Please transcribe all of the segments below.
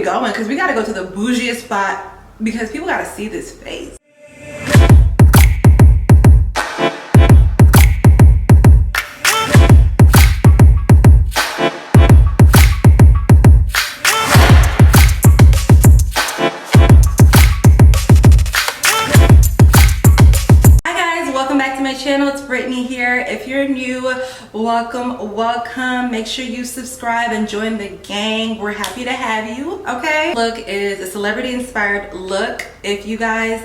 we going? Because we gotta go to the bougiest spot because people gotta see this face. Channel, it's Brittany here. If you're new, welcome. Make sure you subscribe and join the gang. We're happy to have you. Okay, look is a celebrity inspired look. If you guys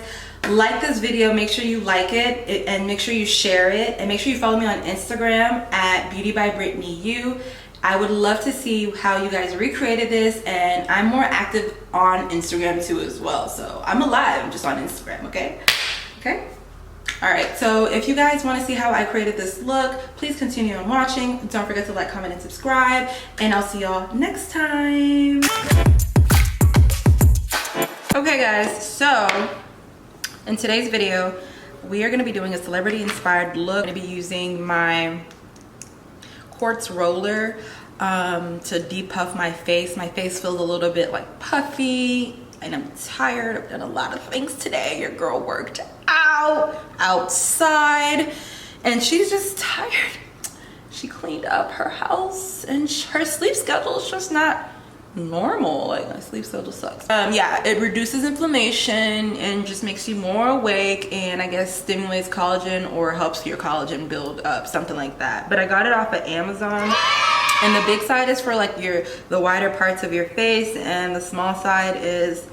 like this video, make sure you like it and make sure you share it, and make sure you follow me on Instagram at BeautybyBrittanyU. I would love to see how you guys recreated this, and I'm more active on Instagram too as well, so I'm alive, I'm just on Instagram. Okay. All right, so if you guys want to see how I created this look, please continue on watching. Don't forget to like, comment, and subscribe, and I'll see y'all next time. Okay guys, so in today's video, we are going to be doing a celebrity inspired look. I'm going to be using my quartz roller to depuff my face. My face feels a little bit like puffy, and I'm tired. I've done a lot of things today. Your girl worked out outside, and she's just tired. She cleaned up her house, and her sleep schedule is just not normal. Like, my sleep schedule sucks. Yeah, it reduces inflammation and just makes you more awake, and I guess stimulates collagen or helps your collagen build up, something like that. But I got it off of Amazon. And the big side is for like the wider parts of your face, and the small side is,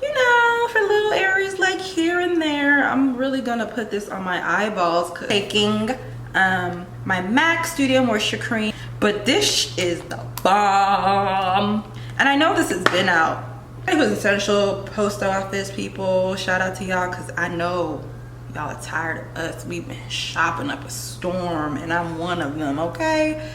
you know, for little areas like here and there. I'm really gonna put this on my eyeballs. Taking my MAC Studio Moisture Cream, but this is the bomb. And I know this has been out. It was essential. Post office people, shout out to y'all, because I know y'all are tired of us. We've been shopping up a storm, and I'm one of them. Okay.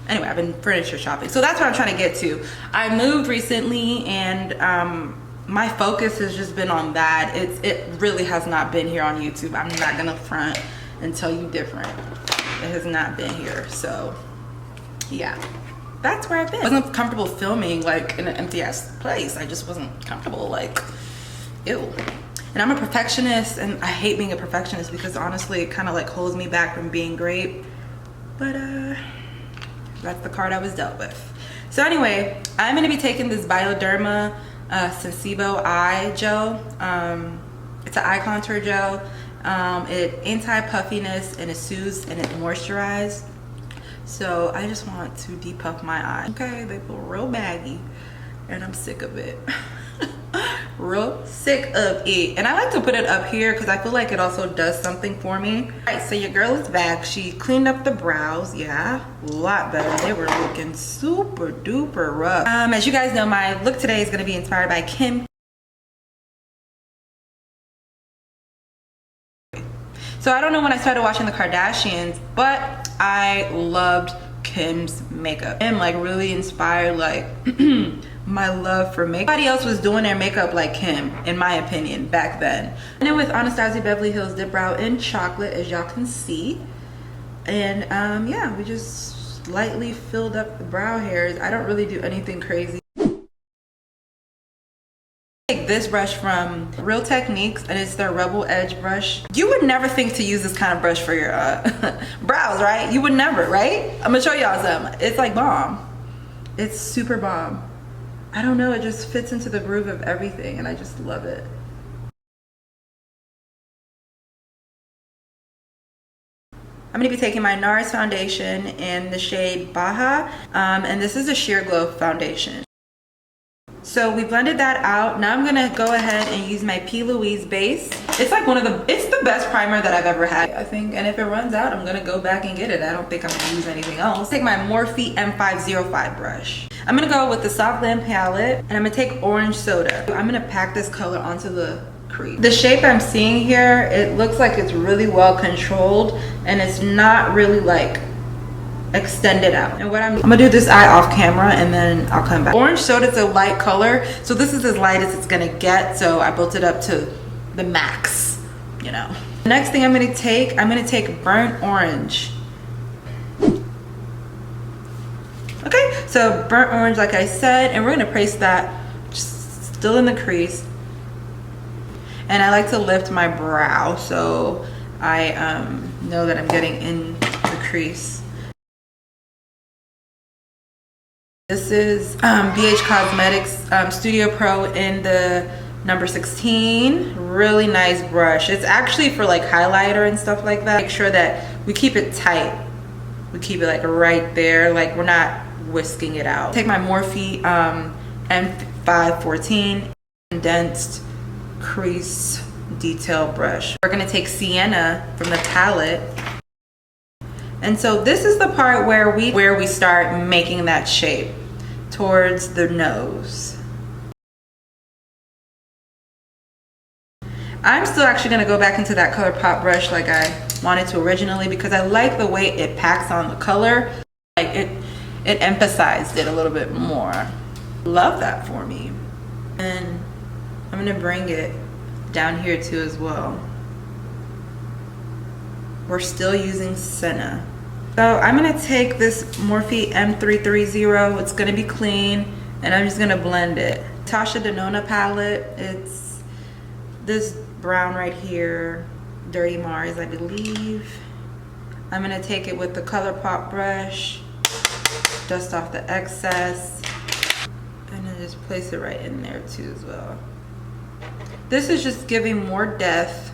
Anyway, I've been furniture shopping, so that's what I'm trying to get to. I moved recently, and my focus has just been on that. It really has not been here on YouTube. I'm not gonna front and tell you different. It has not been here. So yeah, that's where I've been. I wasn't comfortable filming like in an empty ass place. I just wasn't comfortable. Like, ew. And I'm a perfectionist, and I hate being a perfectionist because honestly it kind of like holds me back from being great. But that's the card I was dealt with. So anyway, I'm going to be taking this Bioderma Sensibo eye gel. It's an eye contour gel. It anti-puffiness, and it soothes, and it moisturizes. So I just want to depuff my eye. Okay, they feel real baggy, and I'm sick of it. Real sick of it. And I like to put it up here because I feel like it also does something for me. All right, so your girl is back. She cleaned up the brows. Yeah, a lot better. They were looking super duper rough. As you guys know, my look today is going to be inspired by Kim. So I don't know when I started watching the Kardashians, but I loved Kim's makeup. I'm like really inspired, like my love for makeup. Nobody else was doing their makeup like Kim, in my opinion, back then. And then with Anastasia Beverly Hills Dip Brow in Chocolate, as y'all can see. And yeah, we just lightly filled up the brow hairs. I don't really do anything crazy. Take this brush from Real Techniques, and it's their Rebel Edge brush. You would never think to use this kind of brush for your brows, right? You would never, right? I'm gonna show y'all some. It's like bomb. It's super bomb. I don't know, it just fits into the groove of everything, and I just love it. I'm going to be taking my NARS foundation in the shade Baja, and this is a Sheer Glow foundation. So we blended that out. Now I'm going to go ahead and use my P. Louise base. It's like it's the best primer that I've ever had, I think, and if it runs out, I'm going to go back and get it. I don't think I'm going to use anything else. Take my Morphe M505 brush. I'm gonna go with the Soft Glam palette, and I'm gonna take Orange Soda. I'm gonna pack this color onto the crease. The shape I'm seeing here, it looks like it's really well controlled, and it's not really like extended out. And what I'm gonna do this eye off camera, and then I'll come back. Orange Soda is a light color, so this is as light as it's gonna get, so I built it up to the max, you know. Next thing I'm gonna take Burnt Orange. Okay, So burnt orange, like I said, and we're gonna place that just still in the crease. And I like to lift my brow so I know that I'm getting in the crease. This is BH Cosmetics Studio Pro in the number 16. Really nice brush. It's actually for like highlighter and stuff like that. Make sure that we keep it tight. We keep it like right there, like we're not whisking it out. Take my Morphe M514 condensed crease detail brush. We're gonna take Sienna from the palette. And so this is the part where we start making that shape towards the nose. I'm still actually gonna go back into that ColourPop brush like I wanted to originally because I like the way it packs on the color. Like it emphasized it a little bit more. Love that for me. And I'm gonna bring it down here too as well. We're still using Senna. So I'm gonna take this Morphe M330, it's gonna be clean, and I'm just gonna blend it. Tasha Denona palette, it's this brown right here, Dirty Mars, I believe. I'm gonna take it with the ColourPop brush, dust off the excess, and then just place it right in there too as well. This is just giving more depth.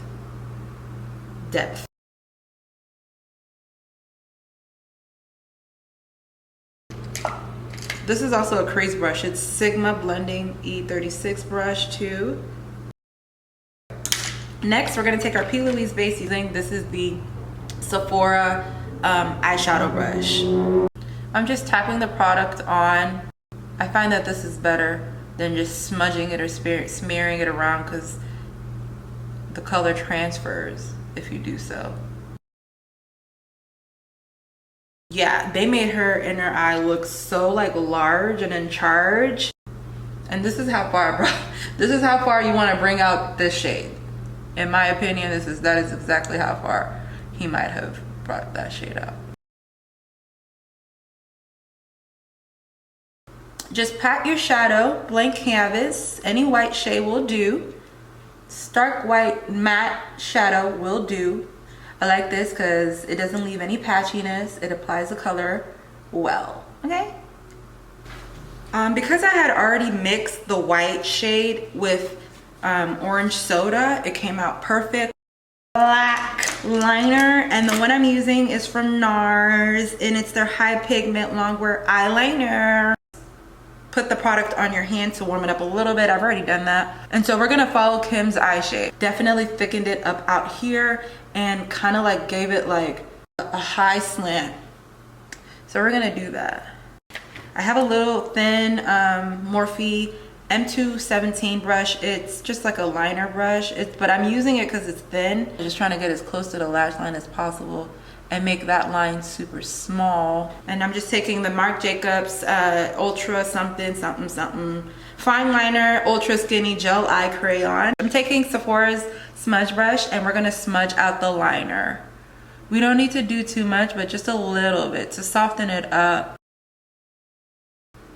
This is also a crease brush. It's Sigma Blending E36 brush too. Next, we're gonna take our P. Louise base using, this is the Sephora eyeshadow brush. I'm just tapping the product on. I find that this is better than just smudging it or smearing it around because the color transfers if you do so. Yeah, they made her inner eye look so like large and in charge. And this is how far, bro. This is how far you want to bring out this shade. In my opinion, that is exactly how far he might have brought that shade out. Just pat your shadow, blank canvas, any white shade will do. Stark white matte shadow will do. I like this because it doesn't leave any patchiness. It applies the color well, okay? Because I had already mixed the white shade with orange soda, it came out perfect. Black liner, and the one I'm using is from NARS, and it's their high pigment longwear eyeliner. Put the product on your hand to warm it up a little bit. I've already done that. And so we're gonna follow Kim's eye shade. Definitely thickened it up out here and kind of like gave it like a high slant. So we're gonna do that. I have a little thin Morphe M217 brush. It's just like a liner brush, but I'm using it because it's thin. I'm just trying to get as close to the lash line as possible and make that line super small. And I'm just taking the Marc Jacobs Ultra something fine liner ultra skinny gel eye crayon. I'm taking Sephora's smudge brush and we're gonna smudge out the liner. We don't need to do too much, but just a little bit to soften it up.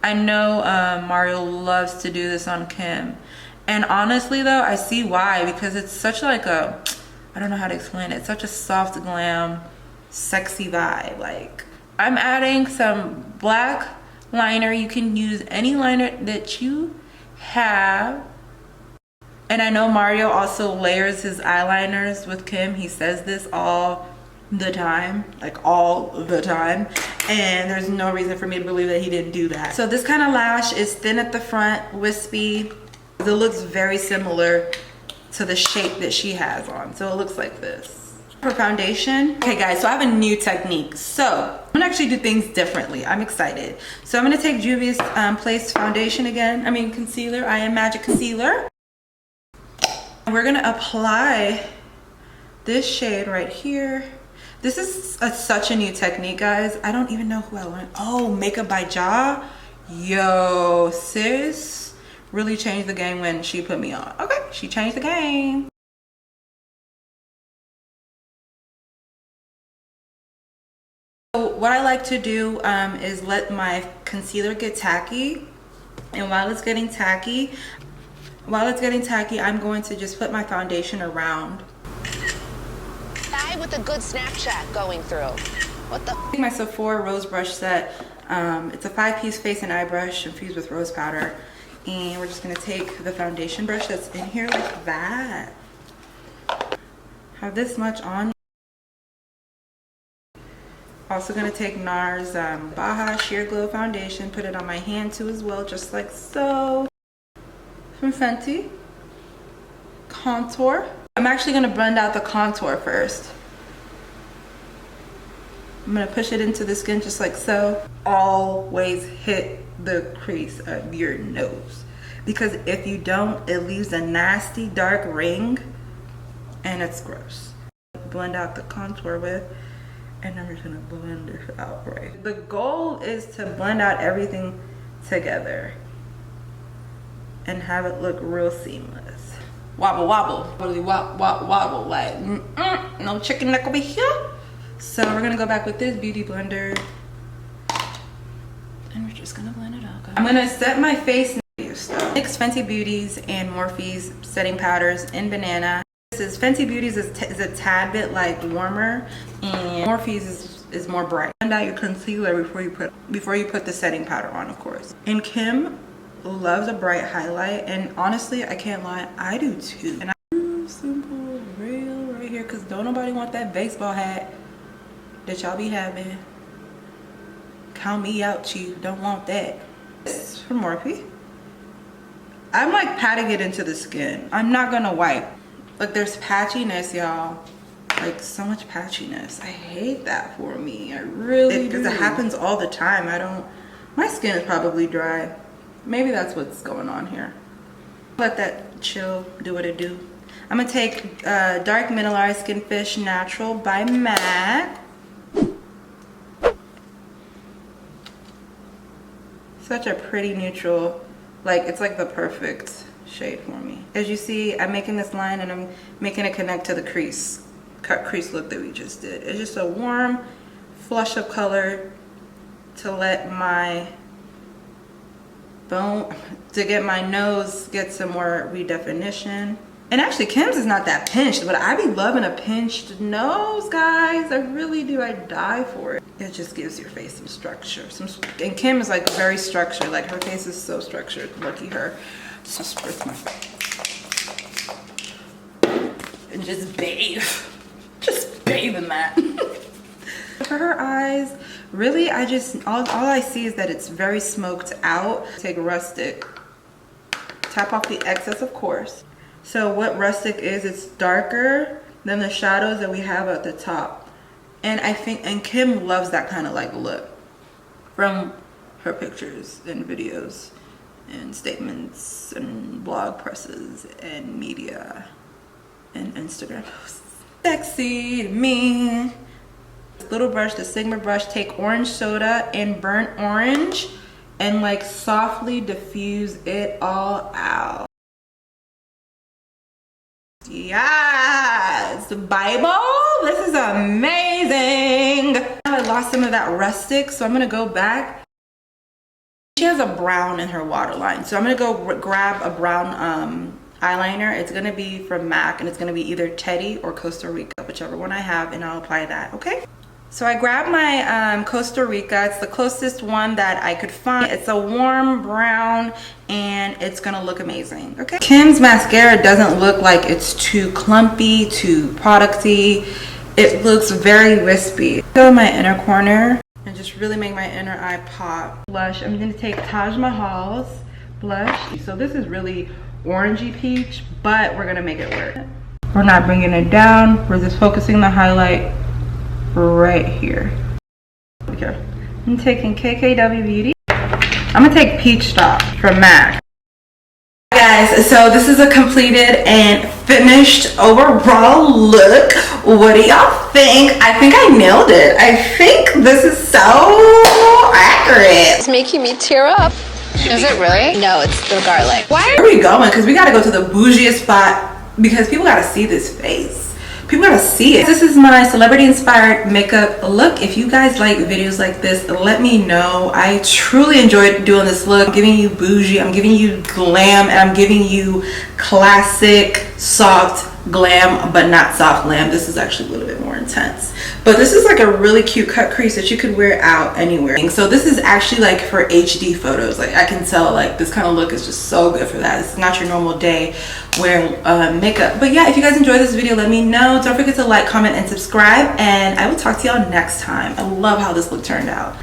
I know Mario loves to do this on Kim, and honestly though, I see why, because it's such like a, I don't know how to explain it, such a soft glam sexy vibe. Like, I'm adding some black liner. You can use any liner that you have. And I know Mario also layers his eyeliners with Kim. He says this all the time, like all the time, and there's no reason for me to believe that he didn't do that. So this kind of lash is thin at the front, wispy. It looks very similar to the shape that she has on, so it looks like this. For foundation, okay guys, so I have a new technique. So I'm gonna actually do things differently. I'm excited. So I'm gonna take Juvia's Place foundation again, concealer, I Am Magic concealer. And we're gonna apply this shade right here. This is such a new technique, guys. I don't even know who I learned. Oh, Makeup by Ja. Yo, sis really changed the game when she put me on. Okay, she changed the game. So what I like to do is let my concealer get tacky, and while it's getting tacky, I'm going to just put my foundation around. Guy with a good Snapchat going through. What the? My Sephora rose brush set. It's a 5-piece face and eye brush infused with rose powder, and we're just gonna take the foundation brush that's in here like that. Have this much on. Also gonna take NARS Baja Sheer Glow foundation, put it on my hand too as well, just like so. From Fenty. Contour. I'm actually gonna blend out the contour first. I'm gonna push it into the skin just like so. Always hit the crease of your nose, because if you don't, it leaves a nasty dark ring and it's gross. Blend out the contour with, and I'm just gonna blend it out right. The goal is to blend out everything together and have it look real seamless. Wobble, wobble, wobble, wobble, wobble, like no chicken neck over here. So we're gonna go back with this beauty blender, and we're just gonna blend it out, guys. I'm gonna set my face new stuff. Mix Fenty Beauty's and Morphe's setting powders in banana. This is Fenty Beauty's is a tad bit like warmer, and Morphe's is more bright. Blend out your concealer before you put the setting powder on, of course. And Kim loves a bright highlight, and honestly, I can't lie, I do too. And I simple real right here, because don't nobody want that baseball hat that y'all be having. Count me out, you don't want that. This is from Morphe. I'm like patting it into the skin. I'm not gonna wipe. Look, there's patchiness, y'all. Like so much patchiness. I hate that for me. I really do. Because it happens all the time. My skin is probably dry. Maybe that's what's going on here. Let that chill, do what it do. I'm gonna take Dark Mineralized Skin Fish Natural by MAC. Such a pretty neutral, like it's like the perfect shade for me. As you see, I'm making this line and I'm making it connect to the cut crease look that we just did. It's just a warm flush of color to let my get my nose get some more redefinition. And actually Kim's is not that pinched, but I be loving a pinched nose, guys. I really do. I die for it. It just gives your face some structure. And Kim is like very structured. Like her face is so structured. Lucky her. So spritz my face. And just bathe. Just bathe in that. For her eyes, really, all I see is that it's very smoked out. Take Rustic. Tap off the excess, of course. So what Rustic is, it's darker than the shadows that we have at the top. And and Kim loves that kind of like look from her pictures and videos and statements and blog presses and media and Instagram posts. Sexy to me. Little brush, the Sigma brush, take orange soda and burnt orange and like softly diffuse it all out. Yes, Bible, this is amazing. I lost some of that Rustic, so I'm gonna go back. She has a brown in her waterline, so I'm gonna go grab a brown eyeliner. It's gonna be from MAC, and it's gonna be either Teddy or Costa Rica, whichever one I have, and I'll apply that, okay? So I grabbed my Costa Rica. It's the closest one that I could find. It's a warm brown and it's gonna look amazing, okay? Kim's mascara doesn't look like it's too clumpy, too producty. It looks very wispy. Go in my inner corner and just really make my inner eye pop. Blush, I'm gonna take Taj Mahal's blush. So this is really orangey peach, but we're gonna make it work. We're not bringing it down. We're just focusing the highlight right here. Okay. I'm taking KKW Beauty. I'm gonna take Peach Stop from MAC. Guys, so this is a completed and finished overall look. What do y'all think? I think I nailed it. I think this is so accurate. It's making me tear up. Is it really? No, it's the garlic. Why are we going? Because we gotta go to the bougiest spot because people gotta see this face. People gotta see it. This is my celebrity inspired makeup look. If you guys like videos like this, let me know. I truly enjoyed doing this look. I'm giving you bougie, I'm giving you glam, and I'm giving you classic soft glam, but not soft glam. This is actually a little bit more intense, but this is like a really cute cut crease that you could wear out anywhere. So this is actually like for HD photos. Like I can tell like this kind of look is just so good for that. This is not your normal day wearing makeup. But yeah, if you guys enjoyed this video, let me know. Don't forget to like, comment, and subscribe, and I will talk to y'all next time. I love how this look turned out.